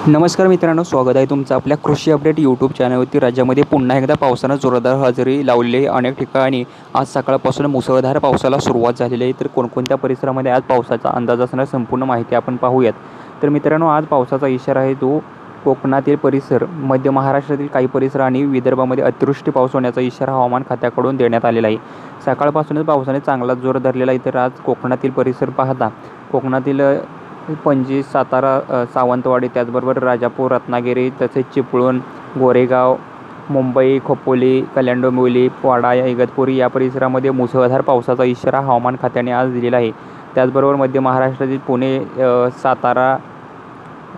नमस्कार मित्रांनो, स्वागत आहे तुमचं आपल्या कृषी अपडेट यूट्यूब चॅनलवरती। राज्यामध्ये पुन्हा एकदा पावसानं जोरदार हजेरी लावली आहे। अनेक ठिकाणी आज सकाळपासून मुसळधार पावसाला सुरुवात झालेली आहे। तर कोणकोणत्या परिसरामध्ये आज पावसाचा अंदाज असणार संपूर्ण माहिती आपण पाहूयात। तर मित्रांनो, आज पावसाचा इशारा आहे तो कोकणातील परिसर, मध्य महाराष्ट्रातील काही परिसर आणि विदर्भामध्ये अतिवृष्टी पाऊस होण्याचा इशारा हवामान खात्याकडून देण्यात आलेला आहे। सकाळपासूनच पावसाने चांगला जोर धरलेला आहे। तर आज कोकणातील परिसर पाहता कोकणातील पणजी, सातारा, सावंतवाडी, त्याचबरोबर राजापूर, रत्नागिरी, तसेच चिपळूण, गोरेगाव, मुंबई, खोपोली, कल्याण-डोंबिवली, वाडा, इगतपुरी या परिसरामध्ये मुसळधार पावसाचा इशारा हवामान खात्याने आज दिलेला आहे। त्याचबरोबर मध्य महाराष्ट्रातील पुणे, सातारा,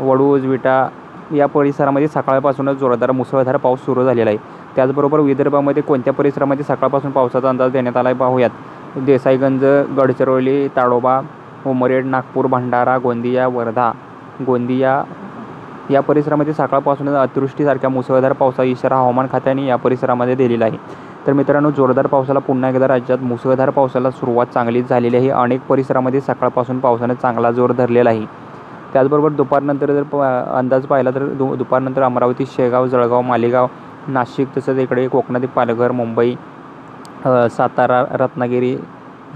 वडूज, विटा या परिसरामध्ये सकाळपासूनच जोरदार मुसळधार पाऊस सुरू झालेला आहे। त्याचबरोबर विदर्भामध्ये कोणत्या परिसरामध्ये सकाळपासून पावसाचा अंदाज देण्यात आला आहे पाहूयात। देसाईगंज, गडचिरोली, ताडोबा, उमरेड, नागपूर, भंडारा, गोंदिया, वर्धा, गोंदिया या परिसरामध्ये सकाळपासूनच अतिवृष्टीसारख्या मुसळधार पावसाचा इशारा हवामान खात्याने या परिसरामध्ये दिलेला आहे। तर मित्रांनो, जोरदार पावसाला पुन्हा एकदा राज्यात मुसळधार पावसाला सुरुवात चांगलीच झालेली आहे। अनेक परिसरामध्ये सकाळपासून पावसाने चांगला जोर धरलेला आहे। त्याचबरोबर दुपारनंतर जर अंदाज पाहिला तर दुपारनंतर अमरावती, शेगाव, जळगाव, मालेगाव, नाशिक, तसंच इकडे कोकणातील पालघर, मुंबई, सातारा, रत्नागिरी,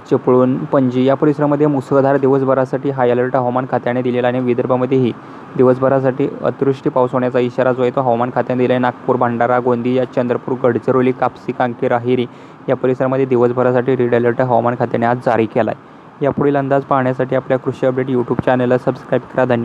चिपळूण, पणजी या परिसरामध्ये मुसळधार दिवसभरासाठी हाय अलर्ट हवामान खात्याने दिलेला आहे। आणि विदर्भामध्येही दिवसभरासाठी अतिवृष्टी पाऊस होण्याचा इशारा जो आहे तो हवामान खात्याने दिला आहे। नागपूर, भंडारा, गोंदिया, चंद्रपूर, गडचिरोली, कापसी, कांकेर, अहेरी या परिसरामध्ये दिवसभरासाठी रेड अलर्ट हवामान खात्याने आज जारी केला आहे। यापुढील अंदाज पाहण्यासाठी आपल्या कृषी अपडेट यूट्यूब चॅनलला सबस्क्राईब करा। धन्यवाद।